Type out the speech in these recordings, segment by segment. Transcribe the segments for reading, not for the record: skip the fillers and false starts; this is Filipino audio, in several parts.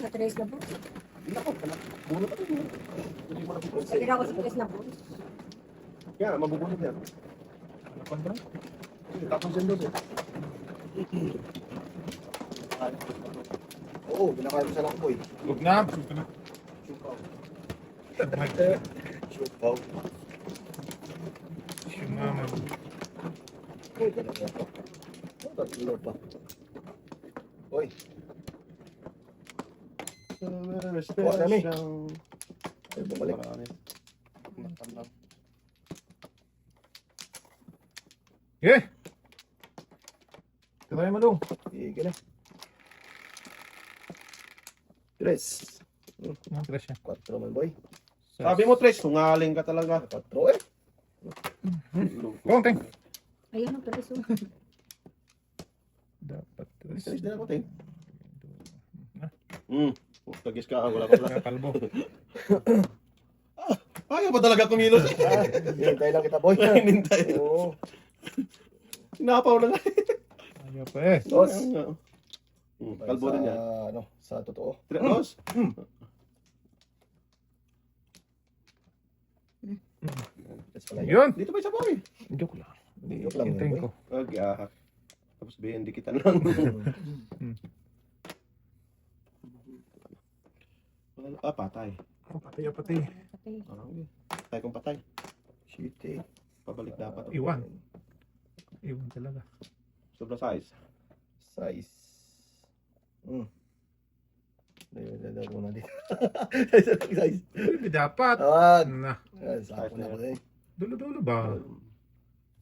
sa tres na po. Hindi ako. Bunot ako. Hindi mo napupunta. Sabi ako sa tres na po. Kaya, mabubunot yan. Ano pa ba? Tapos yan doon. Oo, binakain mo sa lakboy. Huwag na. Huwag na. Shoot out. Sumama. Uy, ganun yan. Tatlo pa. Uy. Kuha kami. Ay, bumalik. Eh! Kamay mo dong. Sige na. Tres. Ang tres siya. 4 man boy. Sabi mo, Tres, tungaling ka talaga. 4 eh. Konting. Ayun ang tres. Oh. Dapat tres. Tres din ako, Ting. Na, Tagis ka, wala ka pala. kalbo. Ayaw ba talaga kumilos? Hintay lang kita boy. Hinintay. Oo. Sinapaw na nga. Ayaw pa eh. Dos. Kalbo din yan. Ano, sa totoo. Dos. That's pala yun. Yun. Dito ba isa po eh? Joke lang. Joke lang yun, Hintayin boy. ko. Okay, tapos BN dikitan lang. Patay. Oh, patay. Patay. Patay kung patay. Shit eh. Pabalik dapat. Iwan. Iwan talaga. Sobra size. Size. Lalaro na dito. Size. Hindi dapat. Tawag. Na. Sa akin na ako eh. Dulo-dulo ba?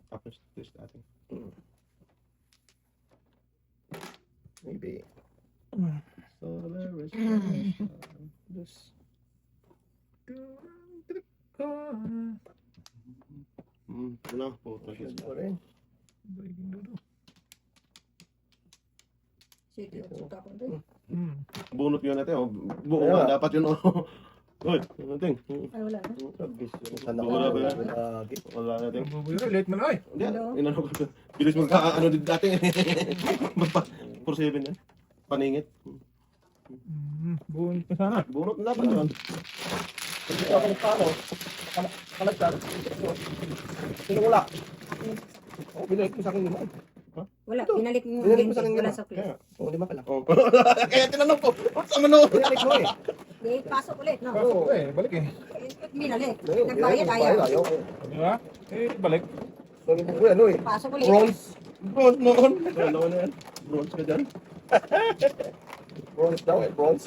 Tapos twist natin. Maybe. Solar Dos. Wala po. Shit pa rin. Sige, suka ko rin. Bunot yun natin. Oh. Buo Kaya. nga dapat yun. Oh. Uy, ano ting? Ay, wala na. Sana Wala ba yan? lagi. Wala na ting. Mabubuhay late mo na ay. Hindi, Hello? inano ko. Bilis magka-ano din dati. Magpa 4-7 yan. Paningit. Buhay pa sana. Bunot na dapat yun. Hindi ako nagpano. Kalagdag. Sino wala? Oh, binalik mo sa akin lima. Wala, pinalik mo Binalik mo yung sa akin wala lima. sa place. Kaya, oh, lima ka lang. Oh. Kaya tinanong ko, sa mano? Binalik mo eh. Di, pasok ulit, no? Pasok eh. Balik eh. Binalik. Ayun, Nagbayad, binalik, ayaw. Di ba? Eh, balik. So, hindi ko ano eh. Pasok ulit. Bronze. Bronze noon. Wala na yan. Bronze ka dyan. Bronze daw eh. Bronze.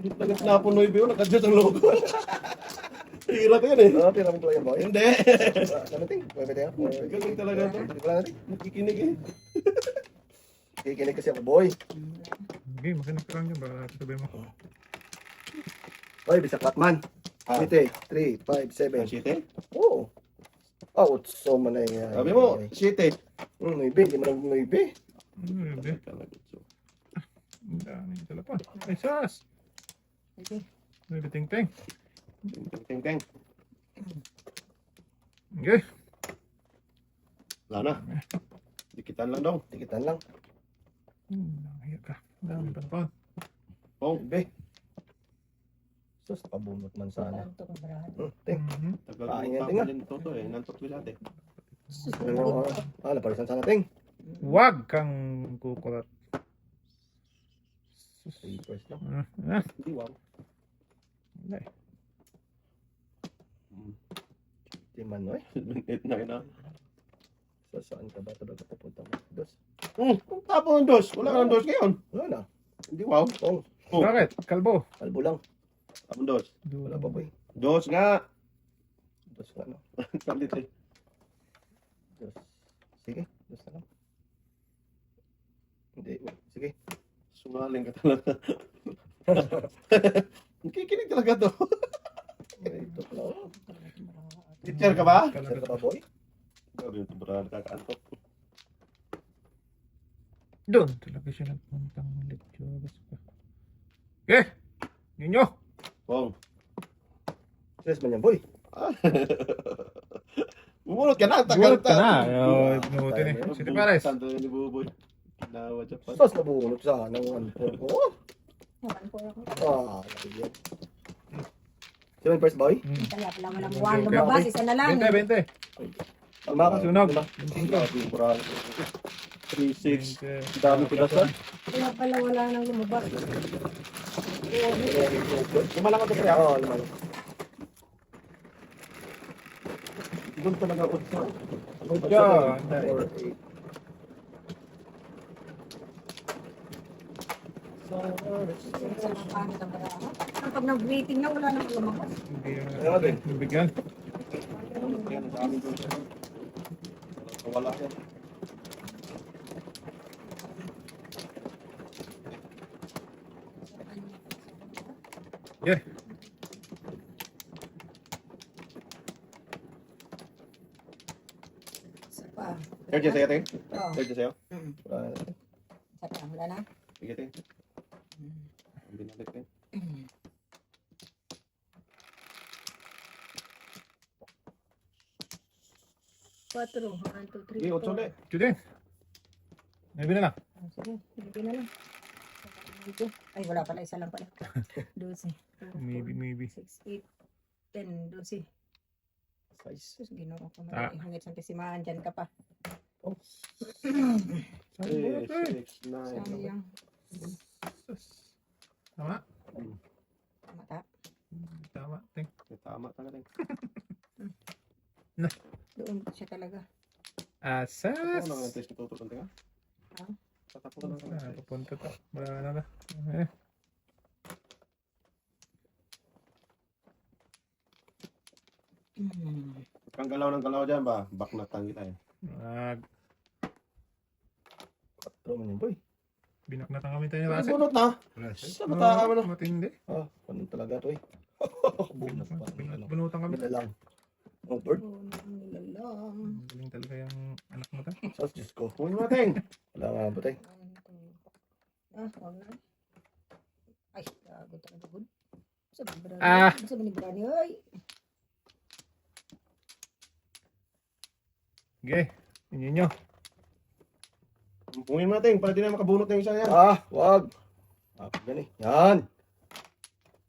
Naging napunoy ba yun? Nakadiyos ang logo. Hirap yan eh. Ah, tira mo ko yan boy. Hindi. Ano ting? Pwede tayo? Galing talaga to. Hindi ko lang natin. Nakikinig eh. Kikinig kasi ako boy. Okay, makinig ka lang dyan. Baka sabihin mo. Oy, bisa Batman. Ah. 3, 5, 7. City? Oo. Oh, so man ay. Sabi mo, City. Maybe, hindi mo lang maybe. Hindi. Ang dami sila pa. Ay, sas. Okay. May ting-ting. Ting ting. Okay. Wala na. Dikitan lang daw. Tikitan lang. Nangiyak ka. Dami pa pa. Oh, Maybe. Sus, pabunot man sana. Ito ka barahan. Ting. tagal Ah, mo ingat, pa ingat. din to eh. Nantok bilate. Napalisan sana ting. Huwag kang kukulat. Papers lang. Hindi wow. Wala eh. Di man, oy. 8 na na. So, saan ka ba talaga pupunta mo? Dos. Kung tapo ng dos. Wala kang dos ngayon. Wala na. Hindi wow. Oh, Oh. Bakit? Kalbo. kalbo lang. Tapon dos. Wala pa boy. Dos nga. Dos nga no. Sabi dito eh. Dos. Sige, dos na lang. Hindi, sige. Sungaling ka talaga. Nakikinig talaga to. Ito pala. Oh. Teacher ka ba? Saan ka ba boy? Grabe yung tumara nakakantok. Doon talaga siya nagpuntang lectures pa. Okay! Ninyo! Wow. Stress man yan boy. Bubulot ka na, tagal Gulot ka na. Ayaw, pinutin eh. City Pares. Santo ni Buboy. Kinawa dyan pa. Sos nabunot sa ng 1-4 ko. Naman po ako. Yan. 7 first boy. Kaya pala walang buwan lumabas. Isa na lang. 20, 20. Tama ka. Sunog. 3-6. Dami pilasan. Kaya pala wala nang lumabas. Lumalang ka pre. Oo, lumalang. Doon talaga ako sa... Yeah. 4-8. Isa na pangit ang baraha. Pag nag-waiting na, wala nang lumabas. Hindi nabigyan. Yan, ang dami doon. Wala yan. Yeah. Isa pa. Third dyan sa'yo, Ting? Oo. Third dyan sa'yo? Isa pa. Wala na. Sige, Ting. Binalik, Ting. Quatro. 1, 2, 3, Sige, 8 ulit. Chudin. Maybe na lang. Sige, hindi na lang. Dito. Ay, wala pala. Isa lang pala. 12. Maybe. 6, 8, 10, 12. Sus, ginoo ko Ah. naman. Hangit sa kasimahan. Dyan ka pa. 3, 6, 9. Sayang. Tama? Mata. Tama. Ting. Tama talaga, Ting. Doon siya talaga. Asas. Ako na nga test tutulong, Ting, ha? Ah. Tatapo ko lang. Papunta to. Wala na. Eh. Kang galaw ng galaw dyan ba? Baknatan kita eh. man yun, boy. Binaknatan kami tayo ni Ay, Russell. bunot na. Sa bata mo na. Matindi. Ano talaga to eh. Bunot pa. Bunutan kami. Bila lang. Oh, bird. Nilalang. Galing talaga yung anak mo ta. Sos, Diyos ko. Huwag mo natin. Wala nga ba tayo? Huwag na. Ay, gago talaga good. Sabi ni Brani. Ah. Sabi ni Brani, ay. Okay. Inyo nyo. Pungin mo natin para di na makabunot ng isa yan. Wag. Yan eh. Yan.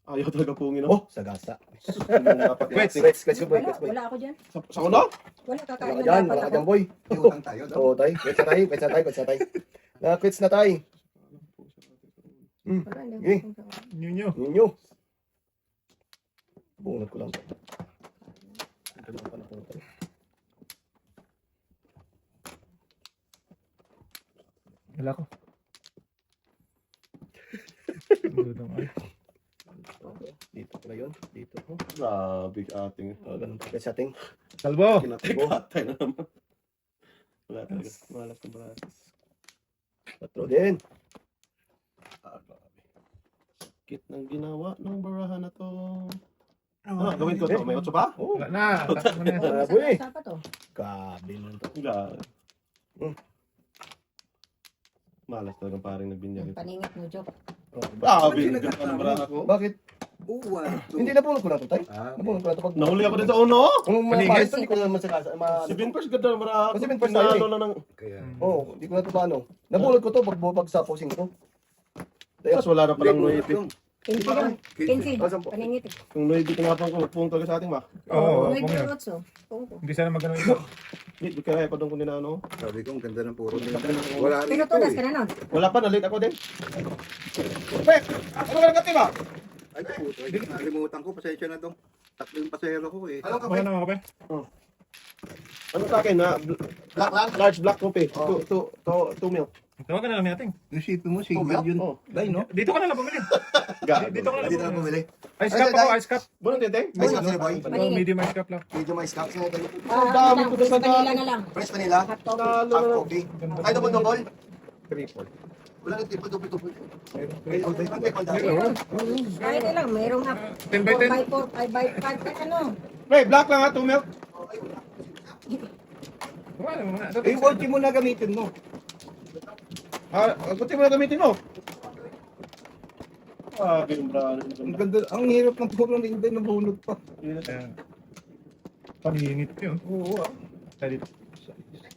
Ayaw talaga pungin, no? Oh, sagasa. Wait, Quits ko, boy. Wala, Quits, boy. wala ako dyan. Sa ulo? Wala, kakain Wala na ka dyan, dapat wala ka ako. dyan, boy. Utang tayo daw. Oo, tay. Quits na tayo, quits na tayo, quits na tayo. Na-quits na tayo. Wala, hindi Okay. ako kakain. Inyo nyo. Ninyo. Bunot ko lang. Wala ko. Budong ay. Dito pala yun. Dito. Oh, Grabe ka ating. ganun pa sa ating. Salbo. Kinatay na naman. Wala talaga. Malas na balas. Patro din. Grabe. Sakit ng ginawa ng barahan na to. Gawin ko to. May 8 pa? Oh, Wala na. Tapos mo na yan. Ah, Saan boy. dapat to? Grabe nun to. Grabe. Malas talaga paring nagbinyag. Paningit mo, Joke. Grabe. Ganawa ng barahan ko. Bakit? Uwan. Hindi nabunot ko na to, tay. Ah, Nabunot ko na to. Pag Nahuli ako din sa uno. Kung Paningit? maalis to, hindi ko naman sa kasa. 7 first ganda ng barahan ko. 7 first tayo eh. Pinalo lang ng... kaya. Oo, hindi ko na to paano. Nabunot ko to pag sa posing ko. Tapos wala na palang noyiti. Kinsi lang. Kinsi. Asan po? Paningit eh. Kung noyiti tinapang ko, magpung talaga sa ating ba? Oo, May kung yan. pirotso. Oo. Hindi sana magano ito. Hindi kaya ko doon kung dinano. Sabi ko, ang ganda ng puro nila. Wala Pero rito tunas eh. ka na nun. Wala pa, nalit ako din. Pek! Ako na lang ba? Ay, puto. Ay, nalimutan ko. Pasensya na to. Tatlo yung pasero ko eh. Ano ka Wala naman ka pa. Ano sa akin na large black coffee. 2 milk. Tawagan na lang natin. Yung sipin mo, single yun. Oh. Dahil, no? Dito ka na lang bumili. Gago. Dito ka na Dito na lang bumili. Ice cup ako, ice cup. Bunot din, Teng? May sa'yo, boy. Oh, medium ice cup lang. Medyo may scalp sa'yo. Ang dami ko sa Vanilla na lang. Press Manila. Hot coffee. Talo Hot na. coffee. Ay, double. Triple. Wala nang triple. Kahit na lang, mayroong 10 by 10. 4x4, 5x5, kahit ano. Ray, black lang ha, 2 milk. Wala naman nga. Eh, ulti mo na gamitin mo. Kunti mo na gamitin mo. Yung brother. Ang ganda, ang hirap ng puro na hindi nabunod pa. Ayan. Paningit yun. Oo, ah. Dali.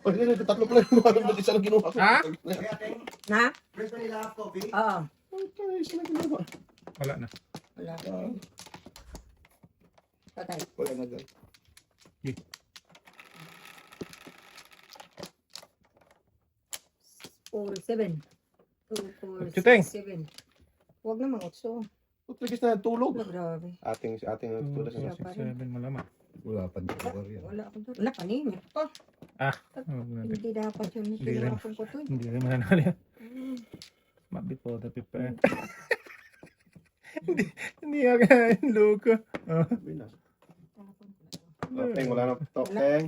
Oh, ito, tatlo pala yung mga isa lang kinuha ko. Ha? Kaya ting, Na? press nila coffee. Oo. Okay, isa lang kinuha. Wala na. Wala. Ah, Patay. wala na dyan. 4-7. 2, 4, Chuteng. 6, 7. Huwag naman 8. Utrigis na tulog. Grabe. Ating tulog na. 2, 6, 7, malamang. Wala pa din. Wala ako doon. Wala, paningit pa. Oh, natin. Hindi dapat yun. Hindi Hindi rin. na akong putoy. Hindi rin mananalo yan. Mabit po, tapi pa. Hindi ako loko. Oh. Okay, wala na to. Teng.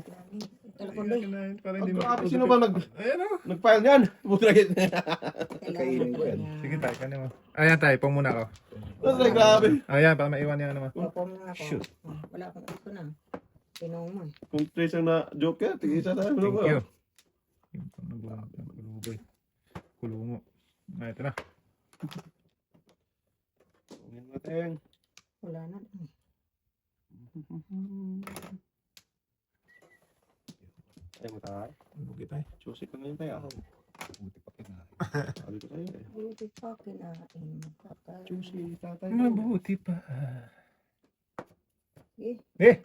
Telepon doy. Para Ang hindi grabe, sino ba Ayan o. nag-file niyan? Butrigis. Kainin ko yan. Sige tayo, kanin mo. Ayan tayo, pong muna ako. Butrigis, grabe. Ayan, para maiwan niya naman. Opo na ako. Shoot. Wala akong ito na. Tinong mo eh. Kung tracer na joker, tigisa tayo. Thank you. Yung pang nagulat ng kulubay. Kulo mo. Ah, ito na. Tingnan natin. Wala na. Ay, matay. Bugi tayo. Susi ko ngayon tayo. Buti pa kinain. Sabi ko sa'yo eh. Buti pa kinain. Tatay. Susi, tatay. Mabuti pa. Eh, Eh!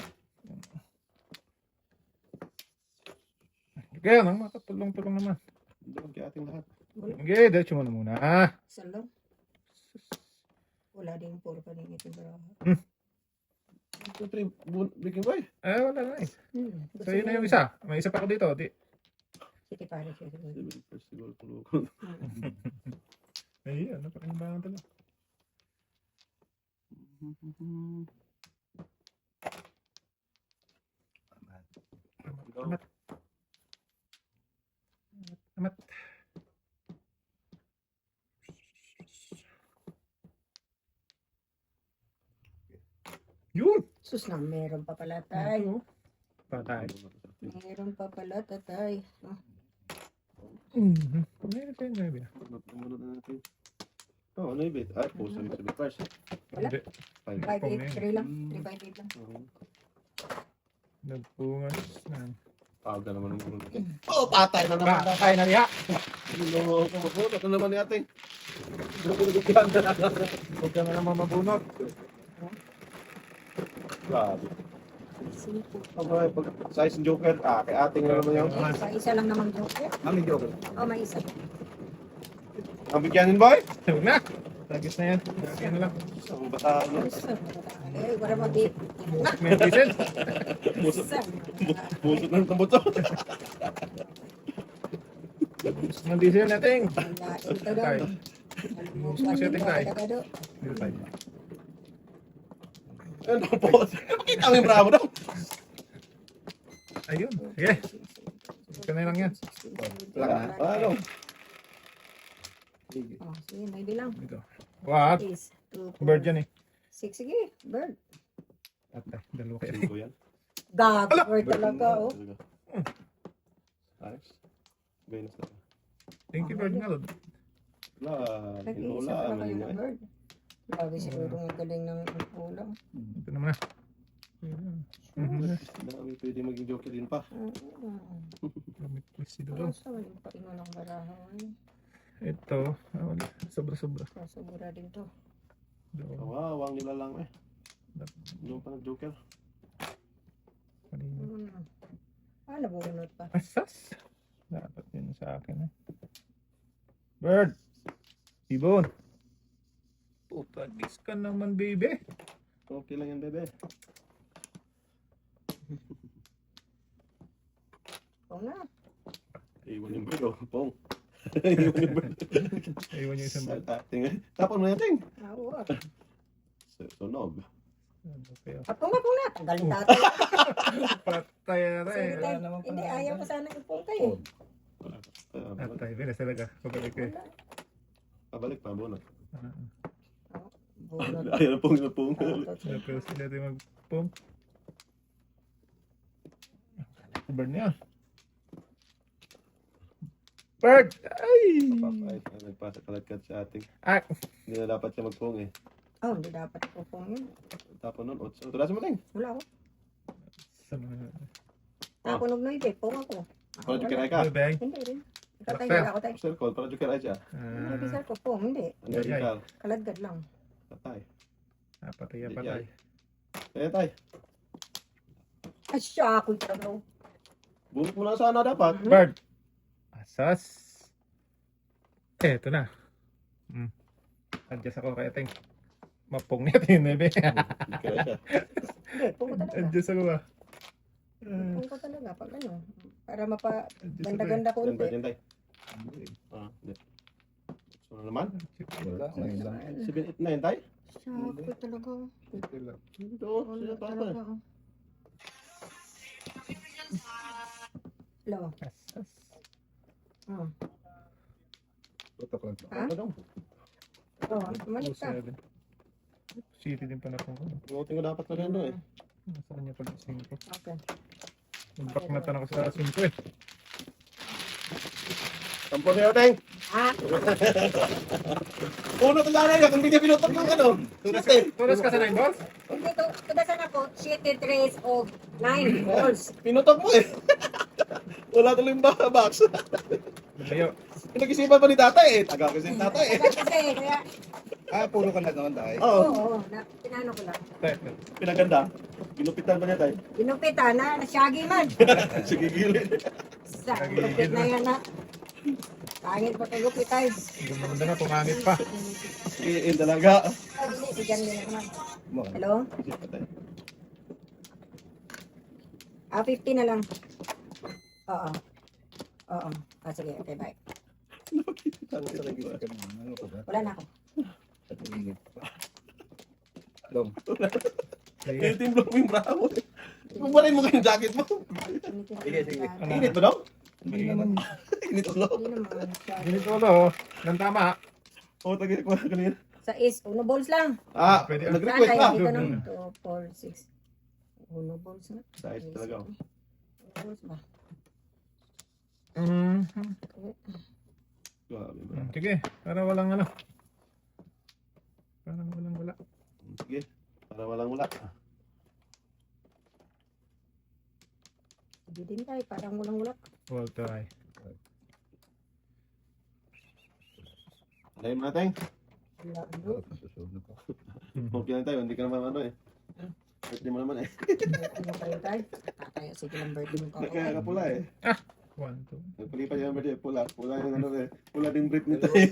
Kaya nang makatulong-tulong naman. Doon kay ating lahat. Okay, diretso mo na muna. isa lang. Wala din puro paningit yung baraha. Siyempre, breaking boy. Wala na eh. Gusto So yun na mo yung isa. May isa pa ako dito. Di. City Palace. City Palace. Civil Festival Pulukon. Ay, ano pa rin ba ang tala? Amat. Amat. Yun! Sus na, meron pa pala tay. Patay. Meron pa pala tatay. Meron tayo na yun. Muna natin. Oh, ano yung bit? Ay, post na yung price. Wala. Hindi. 583 lang. 358 lang. Nagpungan na. Paga naman ng ulo. Oh, patay na naman. Patay na niya! Ito na naman ni ating. Huwag ka na naman mabunot. Grabe. Simple. Okay, pag size ng joker, kay ating na naman yung Isa lang naman joker. Amin joke. Oh, may isa. ang bigyanin boy. Huwag na! Tagis na yan. Tagis na lang. Ang bata, ano? Eh, wala mo di. May diesel. Isa. Pusot ng tambuto. May diesel natin. Ito daw. Tayo. Setting tayo. Dado. Dito tayo. Ano po? Pakita mo yung bravo daw. Ayun. Sige. Ito na lang yan. Wala ka na. Ano? Oh, sige, may bilang. Dito. What? Is 2, 4, Bird yan eh. 6. Sige, bird. Patay. Dalawa kayo. 5 yan. Gag, bird talaga, oh. Ayos. Venus na. Thank you, Bird nga. Lord. Wala. Nag-iisa Hinola. pala kayo Manina ng eh. bird. Grabe siguro ang galing ng ulam. Ito naman na. Dami pwede maging joker din pa. Gamit ko si Dolo. Basta walang paingon ng baraha. Ito. Wala. Sobra-sobra. Kasabura din to. Dolo. Kawawang nila lang eh. Doon pa nag-joker. Kanina. Ano bunot pa? Asas. Dapat yun sa akin eh. Bird. Ibon. Putagis ka naman, baby. Okay lang yan, bebe. Oo na. Iwan yung bird, oh. Pong. Iwan yung bird. Ayun yung isang bird. Tapon mo natin. Oo. Sunog. Kaya. Apong na. Tanggalin tatay. Patay na Sige, tayo. tay. Hindi, ayaw ko sana ipong kayo. Patay. Bilis talaga. Pabalik ko eh. Pabalik pa, bunot. Bunot. Ayaw na pong na pong. Pero sila tayo mag-pump. Bird niya. Bird! Ay! Papay, nagpasa kalagkat sa ating. Ah! Hindi na dapat siya magpong eh. Oh, hindi dapat ipong yun. Tapon nun, 8. Tulasan mo lang. Wala ako. Sa mga... Ako nagnoy eh. Pong ako. Para jukiray ka. Ano, Beng? Hindi rin. Ikatay Bakter. ako tayo. Circle, para jukiray siya. Hindi bisar ko po. Hindi. Ano yung ikaw? Kaladgad lang. Patay. Patay, patay. Kaya tay. Ay siya ako ito. Bunot mo na sana dapat. Bird. Asas. Eto na. Adjust ako kaya ting. Mapong niya din, Nebe. Jukiray siya. Hindi, pong ko talaga. Adjust ako ba? Pong ko talaga. Pag ano. Para mapa Adjust ako. ganda-ganda ko Yan, unti. yan tay. Hindi. So na naman. Wala, ngayon lang. 7, 8, 9 tay. Siya ako talaga. Ito, Wala sila pa talaga. Hello. Asas. Oh. Tutok lang. Ha? Ano daw? Oh, malik ka. 07. City din pala kung ano. Buti ko dapat na rin doon eh. Nasaan niya pala 5? Okay. Nag-back na tanong ko sa 5 eh. Tampon niyo, Teng. Ah, Uno to sana yun, kung hindi niya pinutok ng ano. Tulos ka sa 9 balls? hindi to. Tudasan ako. 7 trays of 9 balls. Pinutok mo eh. Wala tuloy yung box. Layo. Pinag-isipan pa ni tatay eh. Taga kasi yung tatay eh. Kasi kaya, Puro ka na noon tayo. Oo, oo, pinano ko lang. pinaganda. Ginupitan pa niya tay. Ginupita na, nasyagi man. Sige, gilid. Sa gupit na yan na. Pangit pa kay gupit tayo. Gumanda na, pumangit pa. Sige, talaga. Ay, hindi, si Jan din naman. Hello? Sige, tatay. 50 na lang. Oo. Oo. Ah, sige, okay, bye. Ano ka ba? Wala na ako. Dong. Sige. Timblok mo yung bravo eh. Kumparin mo kayong jacket mo. Sige, sige. Init ba daw? Hindi naman. Init ulo. Hindi naman. Ganito ulo, nang tama. Oo, tagay ko kanina. Sa is, uno balls lang. Ah, Pwede. Saan nag-request tayo pa. dito Doon, no? 2, 4, 6. Uno balls na. Size talaga. oh. Uno balls ba? Grabe ba? Sige, para walang ano. Parang walang wala. Sige, para walang wala. Hindi din tayo, parang walang-wala. Wall try. Alay mo na tayong. Wala, bro. Susunod ko. Okay lang tayo, hindi ka naman ano eh. Birthday mo naman eh. Ano kayo tayo? Tataya, sige lang birthday mo ka. Kaya ka pula eh. 1, 2. Nagpalipan yung birthday, pula. Pula yung ano eh. Pula din break nito eh.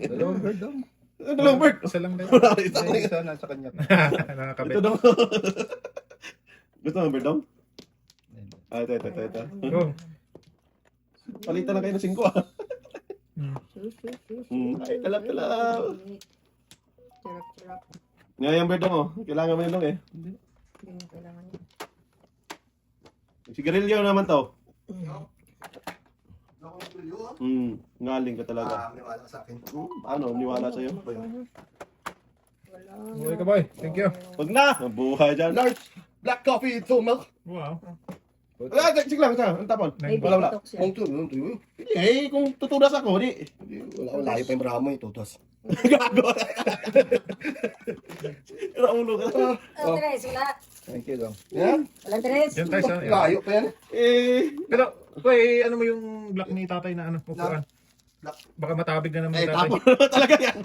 Dalawang bird dong. Ano lang bird? Isa lang din. Wala, isa Isa, lang. isa nasa kanya. Nakakabit. Ito daw. Gusto mo bird daw? Ah, ito. Go. Palitan lang kayo ng 5 ah. Ay, kalap. Charap. Ngayon yung bird daw mo. Kailangan mo yun lang eh. Hindi mo kailangan yun. Sigarilyo naman to. Ngaling ka talaga. Maniwala ka sa akin. Ano, niwala sa'yo? Wala. Buhay ka boy. Thank you. Wag na! Buhay dyan. Large black coffee, 2 milk. Wow. Ah, sige lang, ang tapon. May Wala. TikTok siya. Kung tuloy, tuloy. Eh, kung tutudas ako, di. Wala, layo pa yung bramo eh, tutos. Gago. Pero ulo ka. Oh, Tres, wala. Thank you dong. Yeah? Walang Tres. Yan tayo sa... Layo pa yan. Pero, boy, ano mo yung block ni tatay na ano? Upuan? Block. Baka matabig na naman Eh, ni tatay. tapon talaga yan.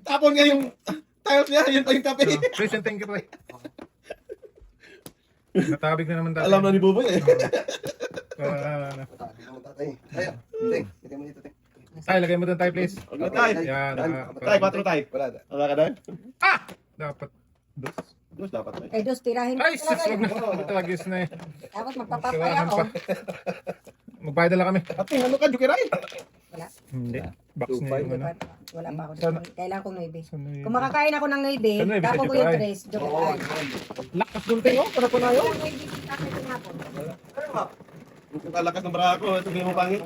Tapon nga yung tiles niya, yun pa yung tapi. Please, thank you, boy. Matabig na naman tatay. Alam na ni Buboy eh. Ano. Matabi naman tatay. Ay, hindi. Hindi mo dito, te. Tay, lagay mo doon tayo, please. Huwag na tayo. Yan. Tay, 4 tay. Wala. Wala ka doon? Dapat. Dos. Dos dapat tay. Eh, dos, tirahin ko Ay, sus, talaga wag yun. na. Talagis na eh. Tapos magpapapay Siwahan ako. pa. Magbayad na lang kami. Ate, ano ka, Jukiray? Wala. Hindi. Box na yung ano. Wala pa ako. Sana- Kailangan kong 9. Sana yun. Kung makakain ako ng 9, Sa 9, tapos ko sa yung July. 3. Joke lang. Lakas doon tayo. Para po na yun. Kung kalakas ng brako, sabihin mo pangit.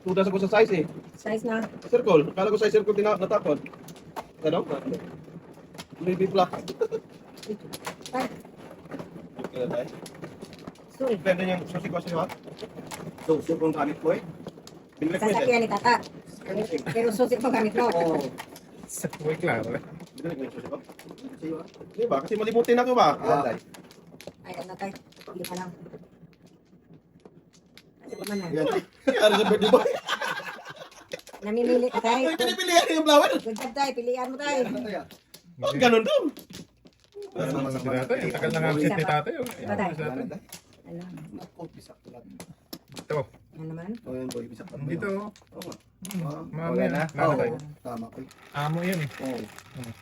Tudas ako sa size eh. Size na. Circle. Kala ko sa circle natapon. Ano? Baby black. Ay, Okay na tayo. sorry. Pwede niyang susi ko sa'yo ha? So, kung gamit ko eh. Binili ko Sasakyan ni Tata. Pero susit mo gamit mo. Uy, klaro. Binili ko yung susi ko. Di ba? Kasi malimutin ako ba? Yan, tay. Tatay, lima lang. Ano man na? Yan. Kaya sa birthday boy. Namimili ka tayo. Ay, pinipilihan yung flower. Good job tayo, pilihan mo tayo. Oh, ganun daw. Si tatay, ang tagal na nga absent ni tatay. Oh. Tatay. Si tatay. Ano? Ako, bisak ko lang. Ito, Ano naman? O yan, boy, bisak ko. dito. Oo nga. Mamaya na. Oo, Lalagay. tama ko. Amo yan eh. Oo.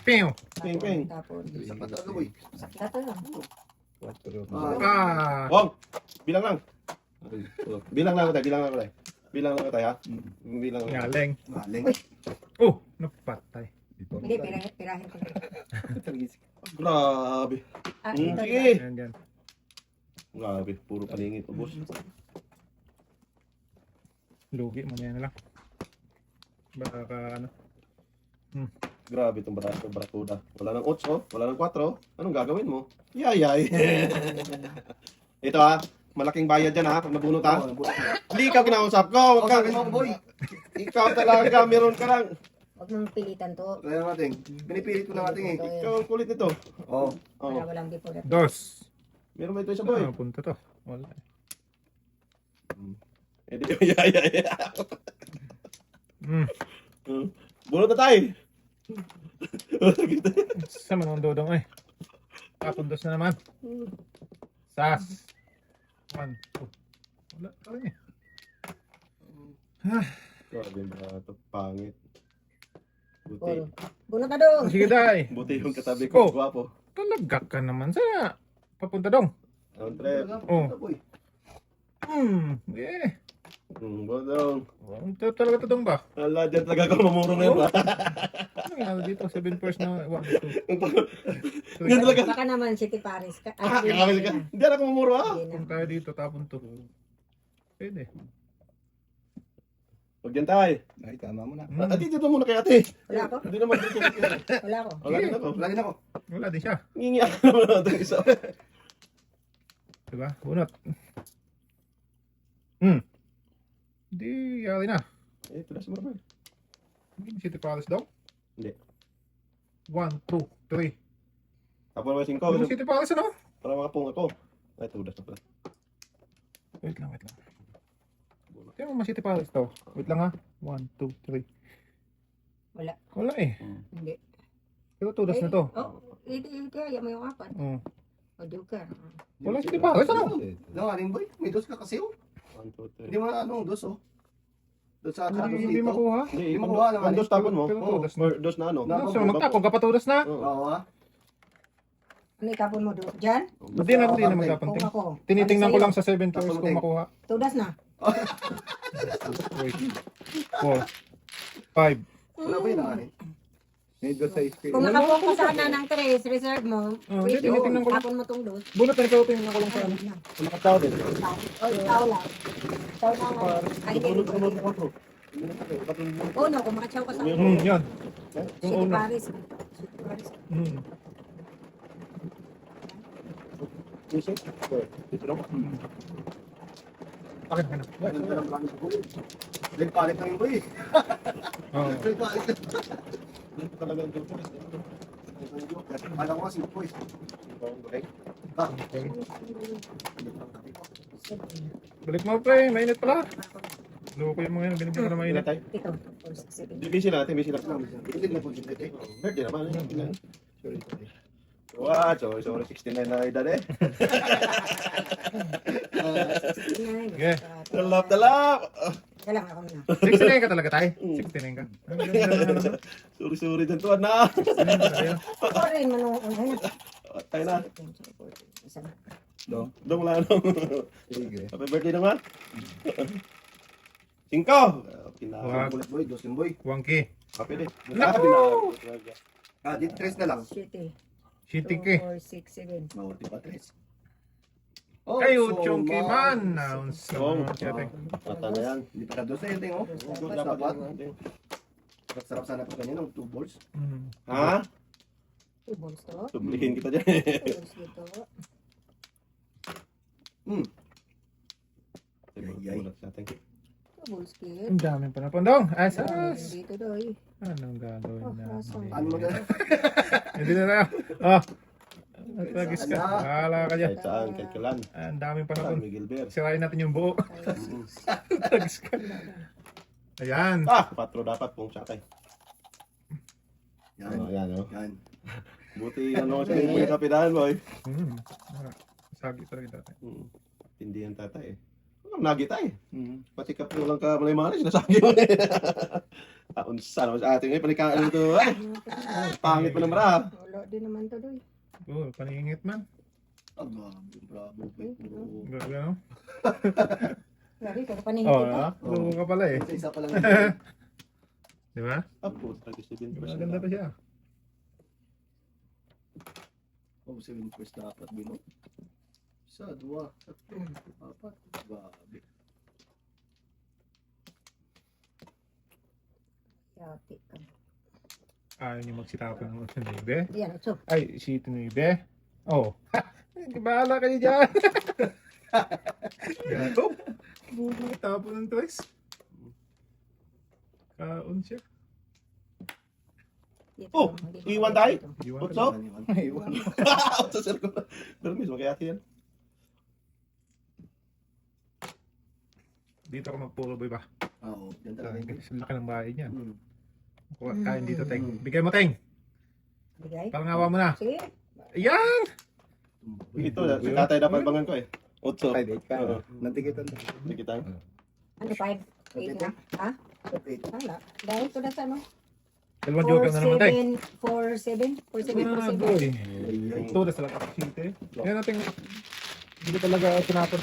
Pew! Ping, ping. Tapon. Bisak ka talaga, boy. Tatay lang. Ah! Wong, bilang lang. Bilang lang ako tayo, bilang lang ako tayo. Bilang lang ako tayo, ha? Bilang lang. Galing. Maling. Oh! Napatay. Hindi, pirahin ko. Grabe. Ah, ito. Sige. Yan, yan. Grabe, puro paningit, ubos. Lugi, mamaya na lang. Baka ano. Grabe itong baratuda. Wala ng 8, wala ng 4. Anong gagawin mo? Yayay. Ito ha, malaking bayad dyan ha, pag nabunot ha. Hindi ikaw kinausap ko, wag ka. boy. Ikaw talaga, meron ka lang. Huwag mong pilitan to. Kaya natin. Pinipilit ko na natin eh. Ikaw ang kulit nito. Oo. Oh. Walang before. Dos. Meron ba ito isa boy? Ah, punta to. Wala. Eh di yayay. Bunot na tayo. Sa manong dodong eh. Papundos na naman. Sas. 1, 2. Wala ka rin eh. Grabe yung barato, pangit. Buti. Puro. Bunot na doon. Sige day. Buti yung katabi ko, Oh. gwapo. Talaga ka naman sa papunta dong. Ang trip. Oh. boy. Yeah. Bodong. Ito talaga to dong ba? Ala, dyan talaga ako mamurong na yun ba? Ano nga dito? 7 first na 1, 2. Yan talaga. Baka naman City Paris. Kakawil ka. Hindi na ako mamuro ha. Kung tayo dito, tapon to. Pwede. Huwag yan tayo. Ay, tama mo na. Ate, dito muna kay ate. Wala ako. Hindi naman dito. Wala ako. Wala din ako. Wala din ako. Wala din siya. Ngingi ako naman natin isa. Diba? Bunot. Hindi, yari na. Eh, tulas mo naman. Hindi City Palace daw? Hindi. 1, 2, 3. Tapos naman 5. Yung City Palace ano? Para makapung ako. Ay, tulas na pala. Wait lang. Tingnan mo City Palace daw. Wait lang ha. 1, 2, 3. Wala. Wala eh. Hindi. Pero tudas na to. Oh, kaya mo yung apat. Oh. O, joker. Wala City Palace ano? Ano nga rin, boy? May dos ka kasi, oh. 1, 2, 3. Hindi mo na anong dos, oh. Dos sa dos Hindi dito. makuha. Hindi, makuha naman. ang dos tapon mo. Pero tudas na. Or dos na ano. So, magtapon ka pa tudas na? Oo. Oo, ha? Ano ikapon mo doon? Diyan? Hindi na Kung magkapanting. ako. Tinitingnan ko Ano lang sa 7 first kung makuha. Tudas na. 3, 4, 5. Wala ba yun ang anin? May dos sa ispin. Kung nakakuha ka sana ng 3, reserve mo. Oh, Wait, hindi, tinitingnan ko lang. Tapon mo tong dos. Bunot na ikaw, tingnan ko lang sa ano. Nakataw din. O, ikaw lang. Ikaw lang. Ay, hindi. Oh, no, kung makachaw ka sa Yan. City Yung una. Paris. City Paris. Dito lang. Akin ka na. Red palit lang yung boy. Oo. Red palit. Dito talaga yung dito. Alam ko kasi, boy. Ah, Balik mo pre, mainit pala. Loko yung mga yun, binibigyan ko na mainit. tayo. Ito. 4, 6, 7. Busy natin, busy natin. hindi na po dito, eh. Birthday naman. Sorry, sorry. Wow, sorry, 69 na edad eh. Okay. Talap, talap. Kailangan ako na. 69 ka talaga tayo? 69 ka. Ang ganda na. Sorry din tuwan na. Ako rin, manong. Tayo na. Isa na. Dong lang. Sige. Happy birthday naman. 5. Wag. Bulat boy, dos yung boy. Wangki. Happy din. Ah, dito tres na lang. City. Shitik 2, eh. 4, 6, 7. Oh, di ba tres? Kayo, chunky man. Nouns. Oh, Shitik. Mata na yan. Hindi pa na dos na yun, ting, oh. Dos dapat. Sarap sana pa kanina, 2 balls. Ha? 2 balls to. Sublihin kita dyan. 2 balls dito. Bulat natin. 2 balls kid. Ang dami pa na pandong. Asas. Dito doy. Anong gagawin na? Ano mo gano'n? Hindi na tayo. Oh. Tragis ka. Bahala ka dyan. Kahit saan, kahit kailan. Ang daming San panahon. Miguel Bear. Sirain natin yung buo. Mm. Tragis ka. Ayan. 4 dapat pong sakay. Yan. Ayan, oh. Yan. Buti ano sa yung kapitan, boy. Sagi talaga dati. Hindi yan tatay eh. Nagitay. Mm. Pati ka pulang ka malay-malay, sinasabi mo eh. Unsa naman sa atin ngayon, panikaan ito. Ay, pangit pa naman ah. Wala din naman to doy. Oo, paningit man. Bravo. Grabe ano? Grabe, kaya paningin Oo, dito. Oo ka pala eh. Isa pa lang. Di ba? Apo, talaga si Vince. Maganda pa siya. Oh, 7 first dapat bino. Isa, 2, 3, 4. Grabe. Yati ka. Ayaw niyo magsitapan ng 9. Yan, so. Ay, si 9. Oh. Bahala kayo dyan. Gato. Bumitapo ng twice. Kaon siya. Oh, iwan tayo? Iwan ka Utso? Iwan. Utso, sir ko. Pero mismo, kaya yan. Dito ako magpuro boy ba? Oo, yan talaga. Sa laki ng bahay niya. Mm. Kain dito, Teng. Bigay mo, Teng. Bigay. Pangawa mo na. Sige. Ayan! Ito, si tatay dapat bangan ko eh. Utso. 5-8 ka. Oo. Nantikitan. Sige tayo. Ano, 5? 8 na? Ha? 8. Wala. Dahil to na sa ano? Dalawang joker na naman, Teng. 4-7? 4-7? Ah, 4-7? boy. Ito na sa lakas city. Yan natin. Hindi ko talaga tinapon.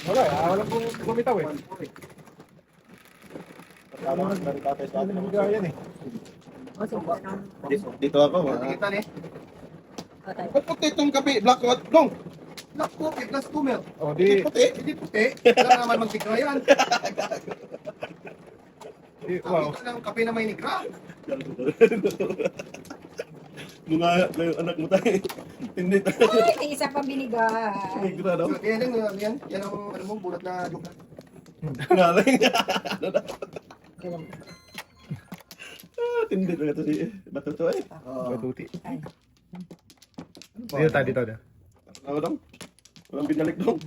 Wala, wala pong bumitaw eh. Tama, tatay sa Hindi atin. na magayan eh. O, sige. Dito ako. Nantikitan eh. O, tayo. Ba't puti itong kape? Black hot? Dong! Black coffee plus tumel. O, di. Puti? Hindi puti. Kailangan naman magtikra yan. Wow. Ito lang kape na may nigra. Mga yung anak mo tayo. Hindi tayo. Ay, may isa pang binigay. Migra daw. So, yan ang ano mo, bulat na joke. Ngaling. Ayan. Tindi talaga ito si Batuto eh. Batuti. Ay. Dito tayo, dito. Ano dong? Walang binalik dong.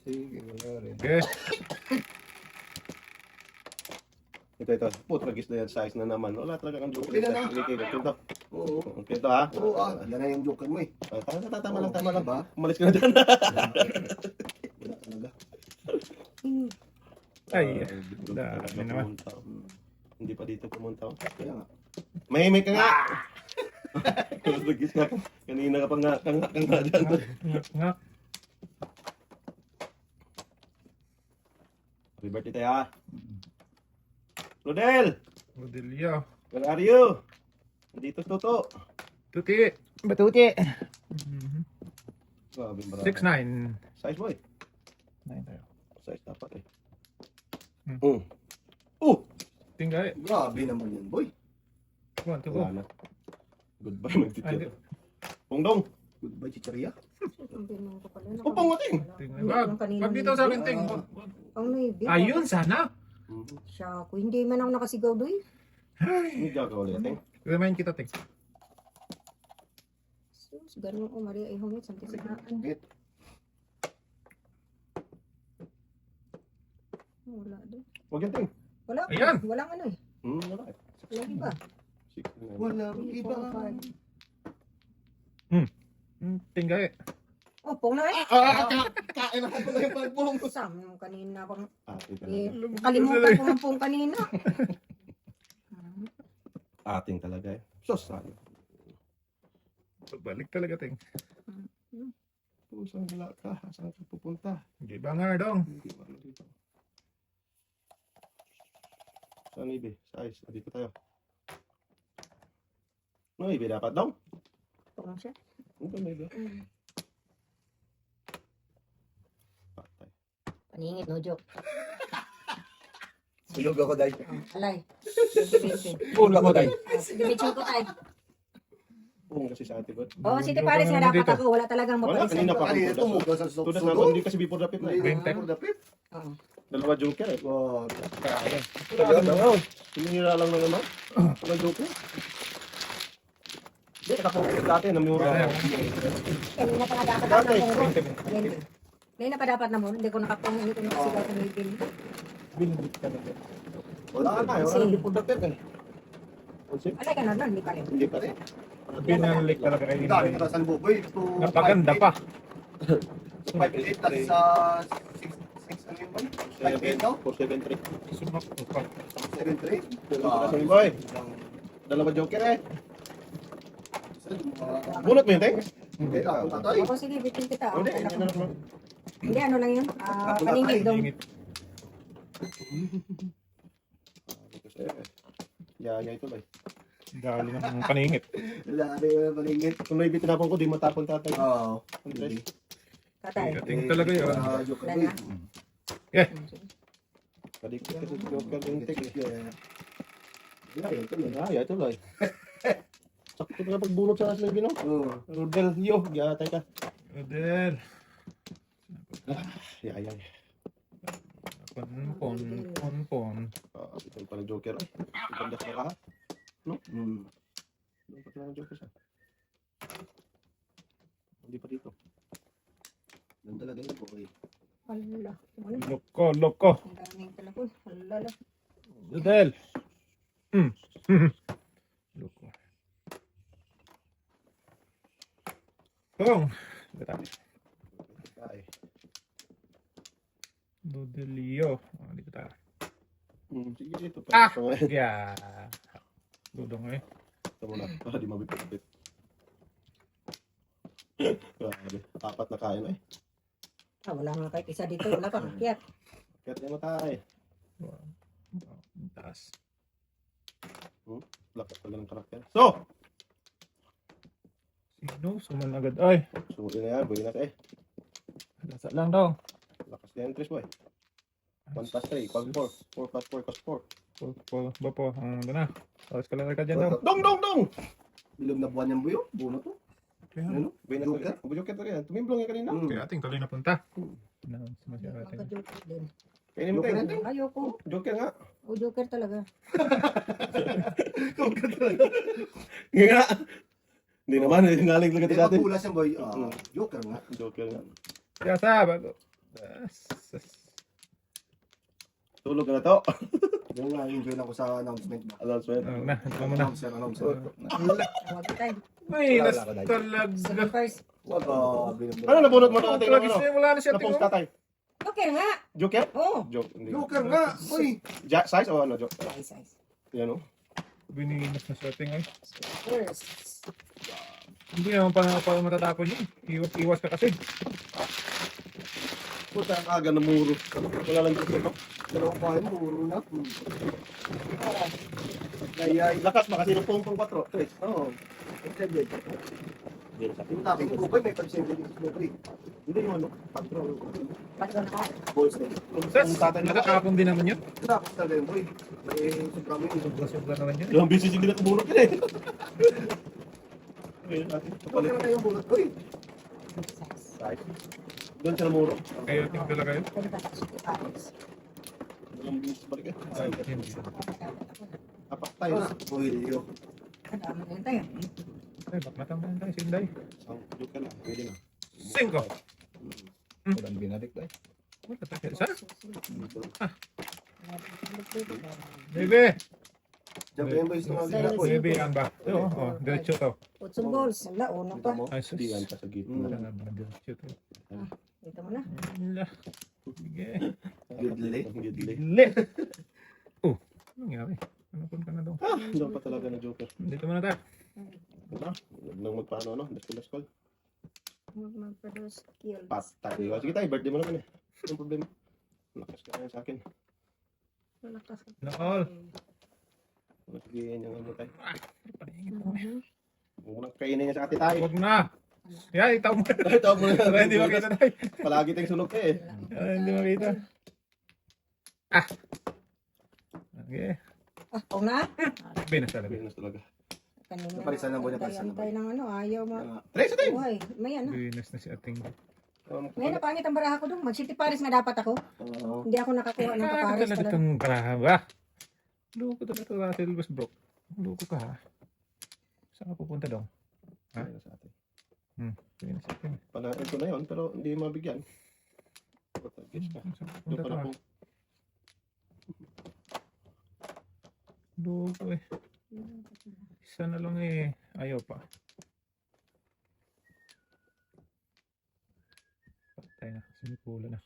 Sige, wala rin. Okay. Ito. Putragis na yan size na naman. Wala talaga kang joke. Okay na na. Ito. Oo. Ito ha. Oo, yan na yung joker mo eh. Tama lang. Ba? Umalis ka na dyan. Wala talaga. Ay, dami naman. Hindi pa dito pumunta. Kaya nga. May ka nga! Putragis ka. Kanina ka pa nga dyan. Ngak. Happy birthday tayo ha. Rodel! Rodelio. Where are you? Dito Toto. Tuti. Batuti. Grabe marami. 6'9". Size boy. 9 tayo. Size dapat eh. Hmm. Tinggal. Grabe naman yan, boy. 1, 2, Wala na. Goodbye magtitira. Andi. Pongdong. Goodbye, chicharia. Ang binang ko pala. Upang mating. Tinggal. Pag dito sa akin, Ting. Ang naibi. Ayun, sana. Siya ako. Hindi man ako nakasigaw doy. Hindi ka ulit eh. Remind kita, Ting. Sus, ganun ko Maria ay humit. Santi sa haan. Wala doon. Huwag yan ting. Wala. Ayan. Walang ano eh. Wala eh. Walang iba. Six, nine. Walang 3, iba. 4, 5. Tinggal. Oh, pong na eh. Kain na ako yung pagbuhong. Kasama yung kanina pang Ating eh, talaga. kalimutan ko ng pong kanina. Ating talaga eh. Sos, saan? Balik talaga, Ting. Kung saan wala ka, saan ka pupunta? Hindi ba nga dong? Hindi ba ano dito? Saan ibi? Sa ice. Dito tayo. No, ibi dapat daw. Pong siya. Ano ba ibi? Patay. Paningit, no joke. Sulog ako dahil. Alay. 20-20. Pulo ko, Ting. Dimitsin ko tayo. Pung kasi sa ating god. Oo, City Paris nga dapat ako. Wala talagang Wala, mapaisip kanina ko. pa. Kanina tumugaw sa Tudas na ako, hindi kasi before the pit na eh. Oo. Dalawa joker eh. Wow. Sinira lang na naman. Dalawa joker. Hindi, nakapokus dati, namura. Kanina pa nga dapat Dati, na muro. 20 minutes. Kanina pa dapat na muro. Hindi ko nakasigaw sa may bill. Binibig ka na. Wala ka na, wala nang bipod dati eh. Konsip? Alay ka na nun, hindi pa rin. Hindi pa rin. Binalik talaga kayo. Ang dami na sa buboy. Napaganda pa. 5.8 tayo sa 6 ano yun ba? 5.8 daw? 473. Sumak ko pa. 7.3? Sorry boy. Dalawa joker eh. Bunot mo yun, Tex? Hindi lang, tatay. Ako sige, bitin kita. Hindi, hindi na naman. Hindi, ano lang yun? Paningid daw. Ingit. Yaya ito ba? Galing ang paningit. Wala na yung paningit. Kung may bitinapon ko, di matapon tatay. Oo. Tatay. Gating talaga yun. Joke Wala boy. na. Eh, Kadikit kasi joker yung Tex. Yeah, ito yun. Yaya ito ba? Sakto na pagbunot sa asin ng Oo. Rodel, yo, yatay ka. Odel. Yaya. Pon. Ito yung pala joker. Ganda sa lahat. Hmm. Dapat na ng joker siya. Hindi pa dito. Yan talaga yun, boy. Hala. Ano? Loko. Ang daming talapon. Hala. Odel. Loko. Kung. Ay. Dodelio. Dito tayo. Sige dito. Ah! Ito nga. Yeah. Dudong eh. Ito muna. Para di mabipit-bit. Grabe. Apat na kain eh. Wala nga kahit isa dito. Wala pang akyat. Kaya tayo matay. Wow. Taas. Lakas pala ng karakter. So! Sino? Suman agad. Ay. So, yun na yan. Buhay na tayo. Lasa lang daw. Lakas na entries boy. 1 plus 3 equals 4. 4 plus 4 equals 4. Ba po? Ang ano na. Tapos ka lang ka dyan daw. Dong, dong, dong! Bilog na buwan yung buyo. Buno to. Kaya, Ano? Buhay na Joker? tayo. Joker tayo yan. Tumimblong yan kanina. Hmm. kaya ating tuloy na punta. Na, sumasya ating. Magka-joker din. Kainin mo Joker tayo. natin. Ayoko. Joker nga. O, joker talaga. Joker talaga. Nga nga. Hindi naman. Ngaling lang Hindi natin dati. mapulas yung boy. Joker nga. Joker nga. Kaya sa bago. Tulog ka na to. Yung nga, enjoy lang ko sa announcement ba. Announcement. Na, ito mo na. Announcer. Huwag tayo. May nas Wala, talaga. Second first. Wag, binibig. Ano nabunot mo na Ang ating lagi ano? siya, wala na siya. Na-post tatay. Joker nga. Joker? Oo. Joke. Hindi. Joker nga. Uy. Size o ano? Joke. Size. Yan o. Biniginas na setting ay. First. Hindi naman pa matatapos yun. Iwas ka kasi. Puta ang aga na muro. Wala lang joke ito. Dalawang kain, puro na. Kaya, Lakas ba kasi ng pong 4. Chris. oo. Extended. Yung tapos yung buboy, may pag-extended yung buboy. Hindi yung ano. Patrol. Patro na ka. Balls na. Sas, nakakapon din naman yun. Tapos talaga yung boy. May sobrang may Sobra naman yun. Yung busy hindi na tumulog yun eh. Joker na yung bulot, boy. Size. Doon siya namuro. Kayo, ting talaga yun. Pwede ba? Size. Walang busy balik eh. Ay, hindi. Apat tayo. Boy, yo. Ang dami na yun tayo. Ay, bak natambahan tayo, Sinday. Ang joke lang. Pwede na. 5. Walang binalik tayo. Wala tayo. Isa? Bebe! Diyan ba yung boys na Size. Bebe, ang ba? Oo, diretso to. Utsong balls. Wala, una pa. Ay, sus. Hindi yan pa sa gitna. Wala na, diretso to. Dito mo na. Wala. Sige. Gidli. Gidli. Le! Oh, ano nangyari? Ano punta na daw? Doon pa talaga na joker. Dito muna tayo. Diba? Huwag nang magpaano no. Daskol. Mag-produce skills. Patay. Sige tayo. Birthday mo naman eh. Anong problema? Lakas ka na sa akin. Wala ka. Nakol. Nagiging yung ano tayo. Paningin mo. Huwag mo nang kainin niya sa ate tayo. Huwag na. Yan, itaw mo. Ito mo na. Para hindi makita tayo. Palagi tayong sunog ka eh. Para hindi makita. Ah. Okay. Oo na. Binas talaga. Binas talaga. Kanina. Napalisan ng buwan, napalisan ng Tayo ng ano, ayaw ma... Trace tayo. Buhay. May ano. Binas na si ating. Ngayon na pangit ang baraha ko doon. Mag-City Paris na dapat ako. Oo. Hindi ako nakakuha ng Ah, paparis talaga talaga. itong karahaba. Loko talaga ito. Russell Westbrook. Loko ka ha. Saan ka pupunta daw? Ha? Ayun sa atin. Sige na sa atin. Panatin ko na yun, pero hindi mabigyan. Guess ka. Yung Punta pala to. kung Lugo eh. Isa na lang eh. Ayaw pa. Patay na. Sumipula na.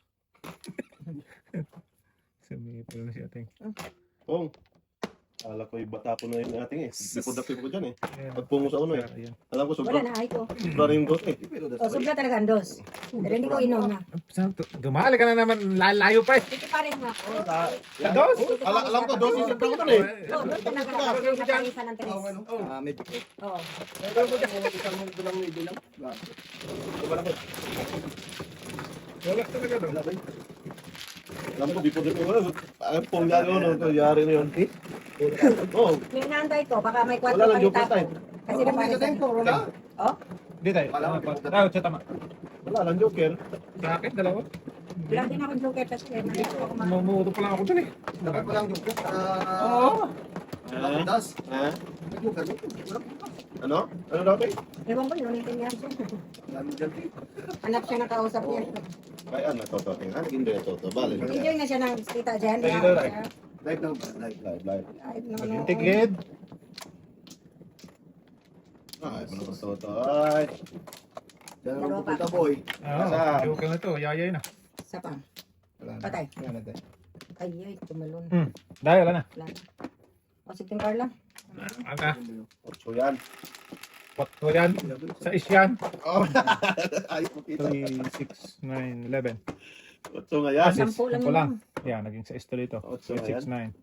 Sumipula na si ating. Kung. Akala ko yung bata po na yun natin eh. Dipod ko dyan eh. Ayan. Pagpungo sa uno eh. Ayan. Alam ko Wala sobra. na, ay ko. Sobra rin yung dos eh. O, sobra talaga ang dos. Pero hindi ko inom na. Saan to? Dumali ka na naman. Lalayo pa eh. Ito pares nga. Sa dos? Alam ko dos yung sobra ko dun eh. Oo, dos talaga. Kasi napalisan ng tres. Medyo. Oo. Isang mundo lang may bilang. Wala talaga doon. Alam ko, bipod ko. Ang pungga ko, no? Yari na yun. Oo. May inaantay ko, baka may 4 Wala lang pa rin joker tapo. time. Kasi napalisan. Oh, Di tayo. Tayo sa tama. Wala lang joker. Sa akin, dalawa. wala din akong joker kasi mali ako kumain. Mumuto pa lang ako dun eh. Dapat pa lang yung Oo. das. Ha? Yung ganito. Ano? Ano daw eh? Ewan ko, nunitin niya siya. Dami dyan. Hanap siya ng kausap niya. Ay, ano, toto. Hindi na toto. Bale. Enjoy na siya ng kita dyan. Ay, Kaya- dito, ay. Live lang ba? Live. Live. Ay, no, no. Magintigid. Ay, ano ba toto? Ay. Diyan ang pupunta boy. Oo. Joker na to. Yayay na. Isa pa. Patay. Ay, ay, tumalon. Dahil, wala na. Wala. O, sige, Carla. Aga. 8 yan. 4 yan. Sa isyan. Oh. Ay, pukita. 3, 6, 9, 11. 8 nga yan. Sampu lang Sampu lang. yun. Yan, naging sa ito dito. Otso 3, 6, 9.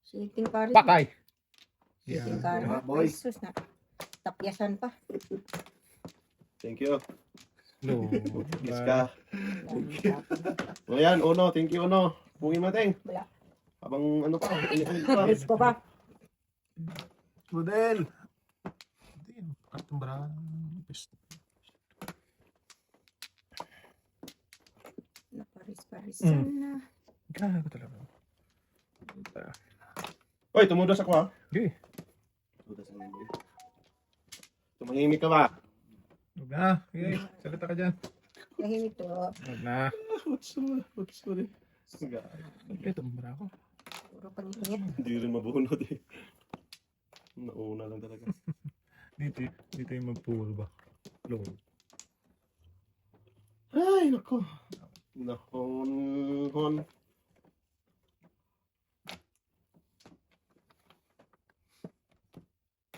Sitting Carla. Patay. Sitting Yan. Carla. boy. Ay, sus na. Tapyasan pa. Thank you. Lo. Kiss ka. O yan, Uno. Thank you, Uno. Pungin natin. Wala. Habang ano pa. Init pa. Alis ko pa. Model. Katumbarang. Naparis-parisan na. Gago talaga. Oy, tumudas ako ha. Okay. Tumahimik ka ba? Huwag na. Okay. Salita ka dyan. Tahimik to. Huwag na. What's good eh. Okay, tumbara ako. Puro pag-ingit. Hindi rin mabunod eh. Nauna lang talaga. Dito yung magpuro ba? Lo. Ay, nako. Nahon.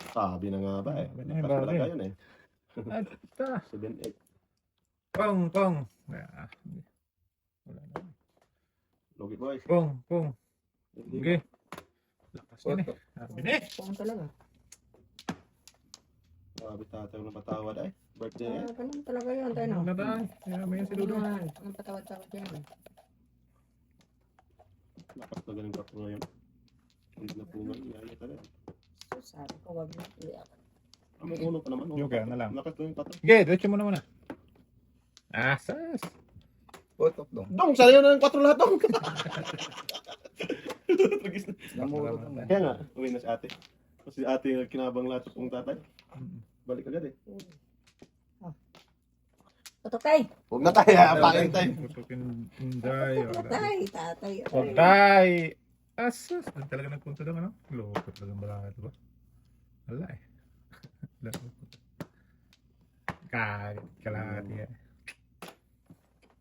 Sabi na nga ba eh. Sabi na, Lakas bago talaga yun. yun eh. Ata. 7-8. Pong. Ah, wala na. Logi boys. Pong. Okay. Lakas yun eh. Sabi na eh. Kung talaga. Sabi tataw ng patawad ay. Birthday eh. Ganun talaga yun. Tayo Ano na. na ba? Kaya may si Dudo. Yan. Ang patawad-tawad yan. Lakas talaga ng brato ngayon. Hindi na po ngayon. Yaya talaga. So, sabi ko, wag na iyak. Ang uno pa naman. Joker na lang. Lakas lang yung pato. Okay, diretso mo na muna. Asas. Potok dong. Dong, sa'yo na ng 4 lahat dong. Namurot naman. Kaya nga, uwi na si ate. Kasi ate yung kinabang lahat ng tatay. Balik agad eh. Tutokay. Huwag na tayo, pakin tayo. Inday. Tatay. Tatay. Pagday. Asas. Talaga nagpunta doon ano? Loko talaga ang balakad ba? Wala eh. Kahit kalahati eh.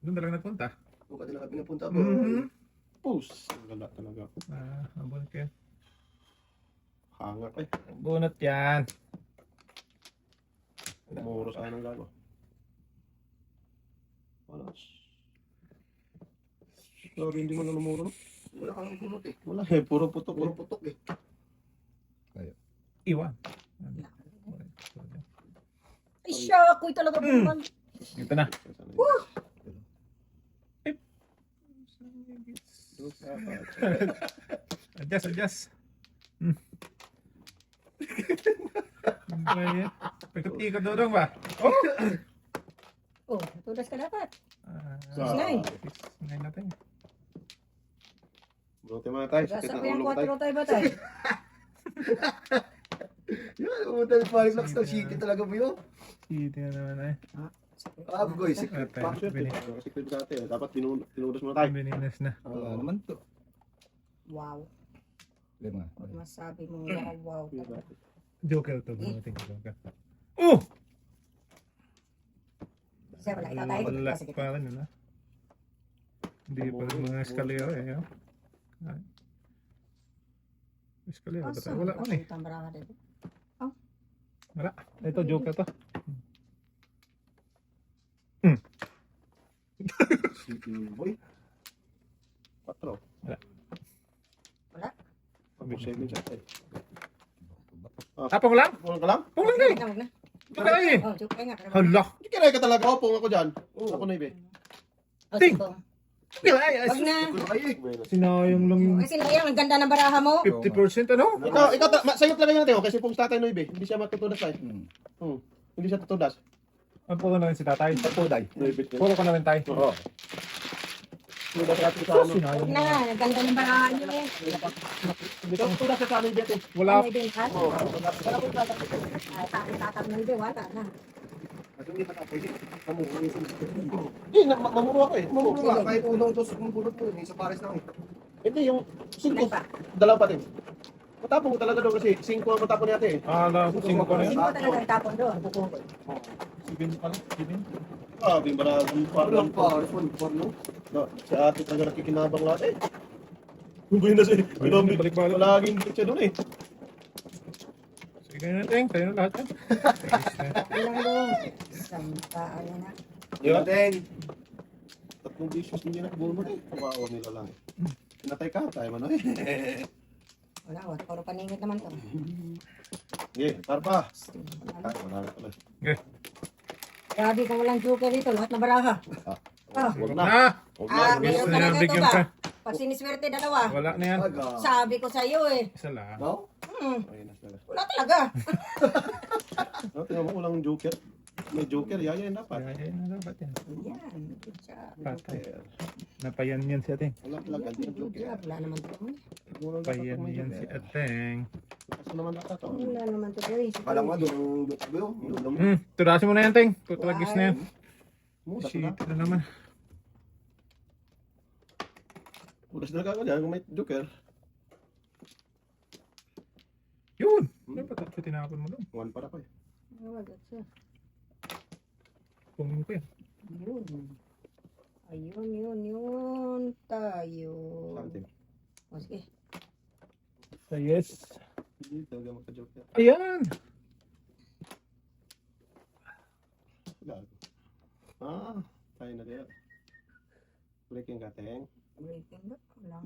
Doon talaga nagpunta. Kung kanila ka pinapunta boy. Pus. Wala talaga. Ang bunot yan. Hangak eh. Ang bunot yan. Muro sa anong gago. Wala. Grabe, hindi mo na namuro. No? Wala kang bunot eh. Wala eh, puro putok. Puro putok eh. Iwan. Ay, siya. Ako'y talaga buman. Ito na. Adjust. Pagkat-ikot doon ba? Oh, tudas ka dapat. Sa- 9. 9 natin. Buti mga tayo, sakit Gasa na pa yung ulo ko tayo. 4 tayo ba tayo? Yan, umutan yung panic locks ng city talaga mo yun. City na naman eh. Ah, boy, secret Ate, pa. Secret sa atin. Dapat tinudos muna tayo. Bininas na. Wala naman to. Wow. Lima. Pag masabi mong wow, wow. Joker to. Bunutin ko Joker. Oh! Kasi wala, ikaw tayo. Wala Sige. pa rin na. Hindi pa rin mga eskalera eh. Oh. Eskalera ba tayo? Wala man eh. Tambarahan dito. Wala. Ito Joker to. City boy. 4. Wala. Tapos 7 siya. Tapong lang? Pulang ka lang? Pong lang eh. Huwag na. Joker lang eh. Oh, joke nga. Hala. Hindi kinaya ka talaga. Pung ako dyan. Ako na ibe. Oh, Ting. sige. Wag Wag na. Sinayang lang yung Kasi sayang, ang ganda ng baraha mo. 50% ano? Ikaw, sayot lang yan natin. Kasi pung tatay no ibe. Hindi siya matutudas tayo. Hindi siya tutudas. Ang puro na rin si tatay. Poday. Puro ka na rin tayo. Oo. Tutudas ka sa ano. Huwag Sinayang na, lang. ang ganda ng baraha niyo eh. Hindi ka tutudas sa ano ibe. Wala. May bintas. Tatamnan din, wala na. Hindi, mamuro ako eh. Mamuro ka, kahit unang tusok mong pulot mo, isa pares lang eh. Hindi, yung 5. Ilan pa? Dalawa pa din. Matapong ko talaga doon kasi 5 ang matapon natin eh. Ala, 5 ko na Hindi yun. mo talaga itapon doon. 7 pa lang. 7. Ah, bimbaragong Walang parang pares, one for no? Si ate talaga nakikinabang lahat eh. Bubuhin na siya. Balik-balik. Palaging siya doon eh. Sige na natin. Sa'yo na lahat yan. Ilang doon. Sampa, ano na. Diba? Then, Tatlong dishes hindi na kabuo mo eh. Kawawa nila lang eh. Pinatay ka, tayo man eh. Wala, wala. Puro paningit naman to. Sige, tarpa. Ay, wala na pala. Grabe kung walang joker dito, lahat na baraha. Ah, Huwag na. Na! Huwag Ah, na. meron Gusto na talaga ito bigyan ba? ka. Pag siniswerte, dalawa. Wala na yan. aga. Sabi ko sa iyo eh. Isa lang. No? Ayun na sila. Wala talaga. No, tingnan mo walang joker. May joker, yaya yun dapat. Kaya na dapat yan. Yan. Good job. Patay. Napayan yan si ating. Wala talaga, hindi Good joker. job. Wala naman to. Walang dapat Payan may yan si joker. ating. Kaso naman dapat to. Wala naman to. Boy. Kala mo nga doon yung Turasin mo na yan, Ting. Tutalagis na yan. Mudas Shit, na. na naman. Mudas na kagad yan kung may joker. Yun! Dapat ito tinapon mo doon. 1 para pa eh. Oh, that's it. Pungin ko yan. Yun. Ayun. Tayo. Something. O, sige. So, yes. Hindi talaga magka-joker. Ayan! Gago. Ah, tayo na kaya. Breaking kateng. Breaking ba? Wala.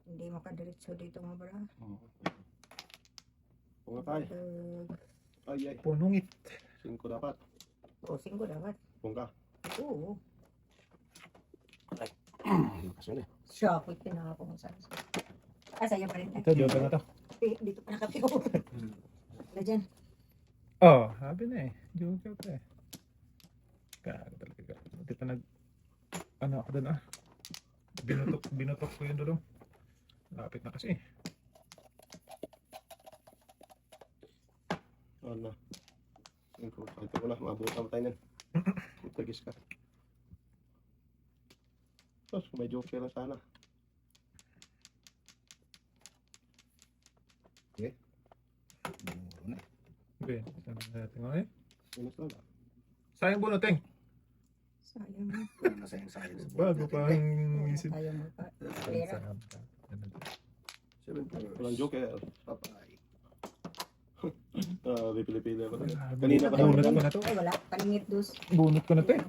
Hindi makadiretso dito mga baraha. Punga tayo. Ay, ay. Punungit. 5 dapat. O, 5 dapat. Punga. Oo. Kasi na eh. Siya, ako'y pinaka kung saan. Ah, sa'yo pa rin. Ito, joker na to. Dito pa nakapio. Wala dyan. Oh, sabi na eh. Joker to eh. Kago talaga. Buti pa nag... Ano ako doon ah. Binutok ko yun doon. Lapit na kasi. Oh, na. 5. Sabi ko na, mabutan tayo nun. Itagis ka. Tapos, may joker na sana. Okay, saan natin ngayon? Sinas na lang. Sayang bunuting. Sayang mo. sayang. Bago pa ang isip. Sayang mo pa. Pera. Walang joker. Papay. May pili-pili ako. Kanina Kanina pa bunot naman. ko na to. Ay, wala. Paningit dus. Bunot ko na to eh.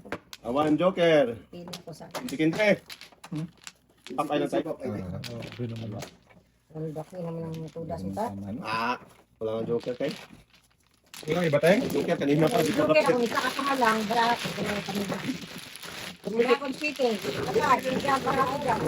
Awan joker. Pili ako sa Chicken tre. Papay na tayo. Oh, doon naman ba? Ang daki naman ng tudas ito. Ah, wala nga joker kay. Ilang iba tayong? Joker kanina pa. Di ko Joker ako, isa ka lang. Barat. Wala akong cheating. Wala, hindi ako para ako dyan.